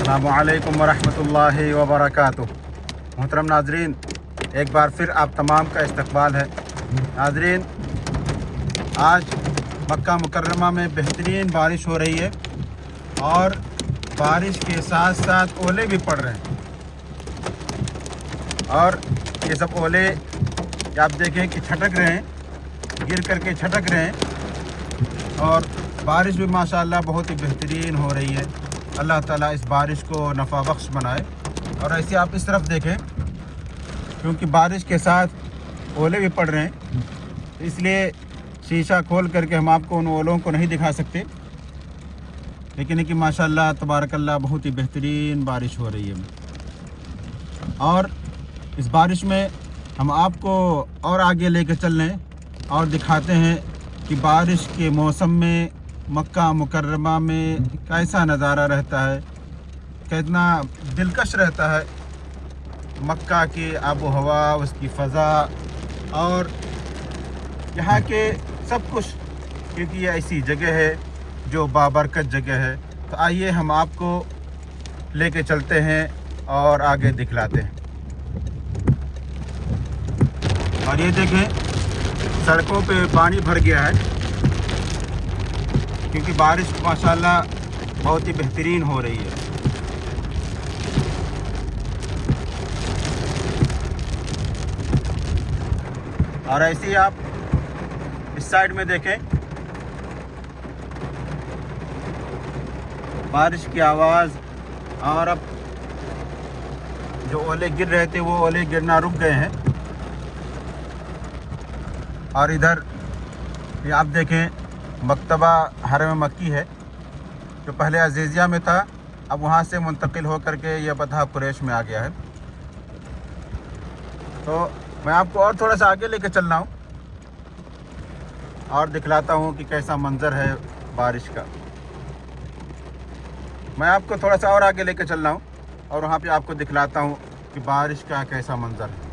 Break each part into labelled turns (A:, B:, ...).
A: अस्सलामुअलैकुम वरहमतुल्लाहि वबरकातुह। मोहतरम नाजरीन, एक बार फिर आप तमाम का इस्तकबाल है। नाजरीन, आज मक्का मुकर्रमा में बेहतरीन बारिश हो रही है और बारिश के साथ साथ ओले भी पड़ रहे हैं। और ये सब ओले आप देखें कि छटक रहे हैं, गिर करके छटक रहे हैं। और बारिश भी माशाअल्लाह बहुत ही बेहतरीन हो रही है। अल्लाह ताला इस बारिश को नफ़ा बख्श बनाए। और ऐसे आप इस तरफ देखें, क्योंकि बारिश के साथ ओले भी पड़ रहे हैं, इसलिए शीशा खोल करके हम आपको उन ओलों को नहीं दिखा सकते। लेकिन कि माशाअल्लाह तबारकल्लाह बहुत ही बेहतरीन बारिश हो रही है। और इस बारिश में हम आपको और आगे लेकर चल रहे हैं और दिखाते हैं कि बारिश के मौसम में मक्का मुकर्रमा में कैसा नज़ारा रहता है, कितना दिलकश रहता है मक्का की आबो हवा, उसकी फ़ज़ा और यहाँ के सब कुछ, क्योंकि ये ऐसी जगह है जो बाबरकत जगह है। तो आइए हम आपको लेके चलते हैं और आगे दिखलाते हैं। और ये देखें, सड़कों पे पानी भर गया है क्योंकि बारिश माशाअल्लाह बहुत ही बेहतरीन हो रही है। और ऐसे ही आप इस साइड में देखें, बारिश की आवाज़। और अब जो ओले गिर रहे थे वो ओले गिरना रुक गए हैं। और इधर ये आप देखें, मकतबा हरम मक्की है जो पहले अजीज़िया में था, अब वहाँ से मुंतकिल हो करके ये बदहा कुरैश में आ गया है। तो मैं आपको और थोड़ा सा आगे लेके चल रहा हूँ और दिखलाता हूँ कि कैसा मंज़र है बारिश का। मैं आपको थोड़ा सा और आगे लेके चल रहा हूँ और वहाँ पे आपको दिखलाता हूँ कि बारिश का कैसा मंज़र है।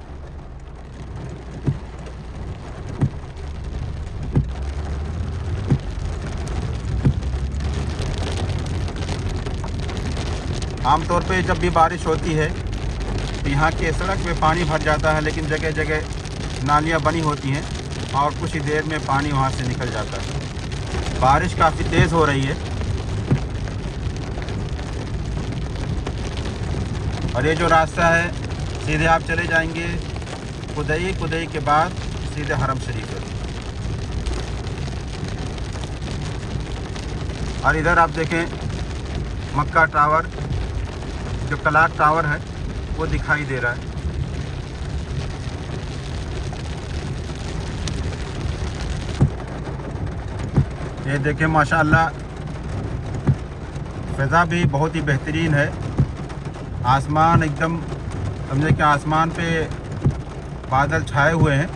A: आमतौर पे जब भी बारिश होती है तो यहाँ के सड़क में पानी भर जाता है, लेकिन जगह जगह नालियाँ बनी होती हैं और कुछ ही देर में पानी वहाँ से निकल जाता है। बारिश काफ़ी तेज़ हो रही है। और ये जो रास्ता है, सीधे आप चले जाएंगे कुदई के बाद सीधे हरम शरीफ है। और इधर आप देखें, मक्का टावर, जो कलाक टावर है वो दिखाई दे रहा है। ये देखें माशाअल्लाह, फ़ज़ा भी बहुत ही बेहतरीन है। आसमान एकदम समझे कि आसमान पे बादल छाए हुए हैं।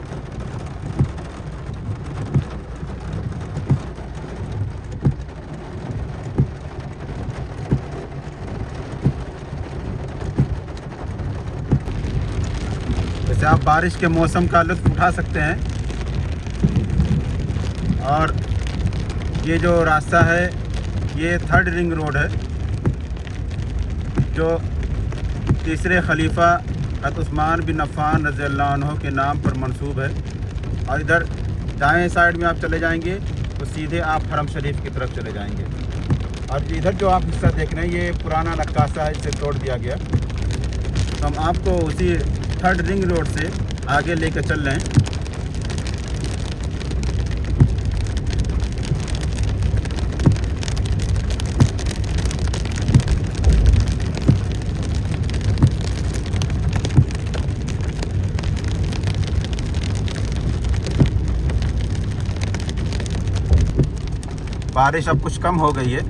A: वैसे आप बारिश के मौसम का लुत्फ़ उठा सकते हैं। और ये जो रास्ता है ये 3rd रिंग रोड है जो तीसरे खलीफा हज़रत उस्मान बिन अफ़्फ़ान रज़ियल्लाहु अन्हु के नाम पर मंसूब है। और इधर दाएं साइड में आप चले जाएंगे तो सीधे आप हरम शरीफ की तरफ चले जाएंगे। और इधर जो आप हिस्सा देख रहे हैं ये पुराना नक्काशा है, इसे तोड़ दिया गया। तो हम आपको उसी 3rd रिंग रोड से आगे लेकर चल रहे हैं। बारिश अब कुछ कम हो गई है,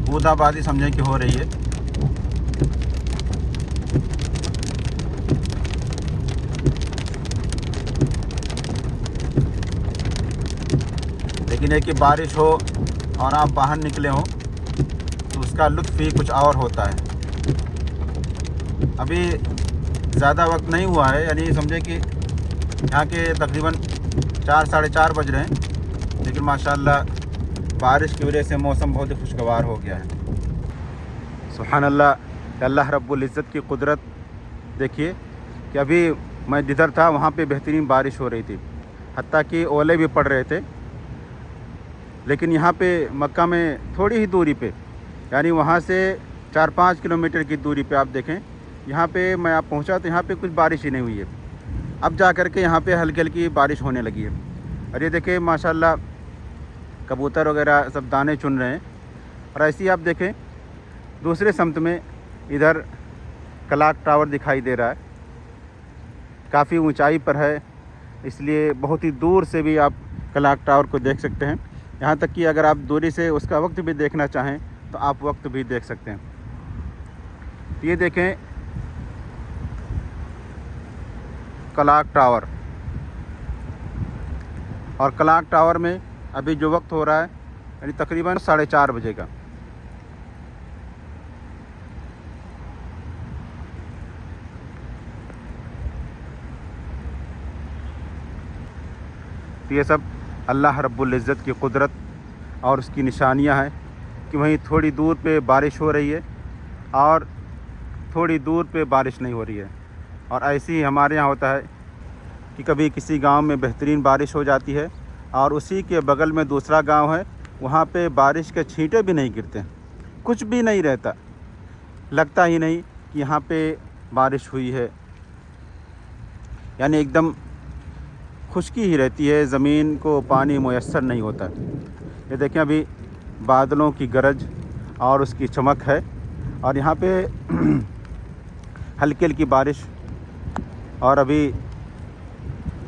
A: बूंदाबांदी समझें कि हो रही है। लेकिन एक कि बारिश हो और आप बाहर निकले हों तो उसका लुत्फ़ ही कुछ और होता है। अभी ज़्यादा वक्त नहीं हुआ है, यानी समझे कि यहाँ के तकरीबन 4 साढ़े 4 बज रहे हैं, लेकिन माशाअल्लाह बारिश की वजह से मौसम बहुत ही खुशगवार हो गया है। सुभान अल्लाह, अल्लाह रब्बुल इज़्ज़त की कुदरत देखिए कि अभी मैं जिधर था वहाँ पे बेहतरीन बारिश हो रही थी, हत्ता कि ओले भी पड़ रहे थे। लेकिन यहाँ पे मक्का में थोड़ी ही दूरी पे, यानी वहाँ से 4-5 किलोमीटर की दूरी पे आप देखें, यहाँ पे मैं आप पहुँचा तो यहाँ पे कुछ बारिश ही नहीं हुई है। अब जा कर के यहाँ पे हल्की हल्की बारिश होने लगी है। और ये देखें माशाल्लाह कबूतर वगैरह सब दाने चुन रहे हैं। और ऐसे ही आप देखें दूसरे समत में इधर क्लॉक टावर दिखाई दे रहा है, काफ़ी ऊंचाई पर है, इसलिए बहुत ही दूर से भी आप क्लॉक टावर को देख सकते हैं। यहाँ तक कि अगर आप दूरी से उसका वक्त भी देखना चाहें तो आप वक्त भी देख सकते हैं। तो ये देखें क्लॉक टावर, और क्लॉक टावर में अभी जो वक्त हो रहा है यानी तकरीबन 4:30 बजे का। तो ये सब अल्लाह रब्बुल इज़्ज़त की कुदरत और उसकी निशानियां हैं कि वहीं थोड़ी दूर पे बारिश हो रही है और थोड़ी दूर पे बारिश नहीं हो रही है। और ऐसे ही हमारे यहाँ होता है कि कभी किसी गांव में बेहतरीन बारिश हो जाती है और उसी के बगल में दूसरा गांव है, वहाँ पे बारिश के छींटे भी नहीं गिरते, कुछ भी नहीं रहता, लगता ही नहीं कि यहाँ पे बारिश हुई है, यानी एकदम खुश्की ही रहती है, ज़मीन को पानी मुयस्सर नहीं होता। ये देखें अभी बादलों की गरज और उसकी चमक है, और यहाँ पे हल्की हल्की बारिश, और अभी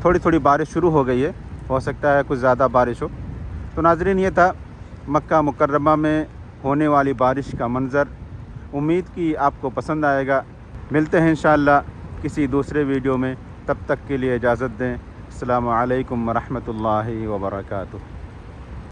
A: थोड़ी थोड़ी बारिश शुरू हो गई है, हो सकता है कुछ ज़्यादा बारिश हो। तो नाज़रीन, ये था मक्का मुकर्रमा में होने वाली बारिश का मंज़र। उम्मीद की आपको पसंद आएगा। मिलते हैं इंशाअल्लाह किसी दूसरे वीडियो में, तब तक के लिए इजाज़त दें। अस्सलामु अलैकुम व रहमतुल्लाहि व बरकातुहू।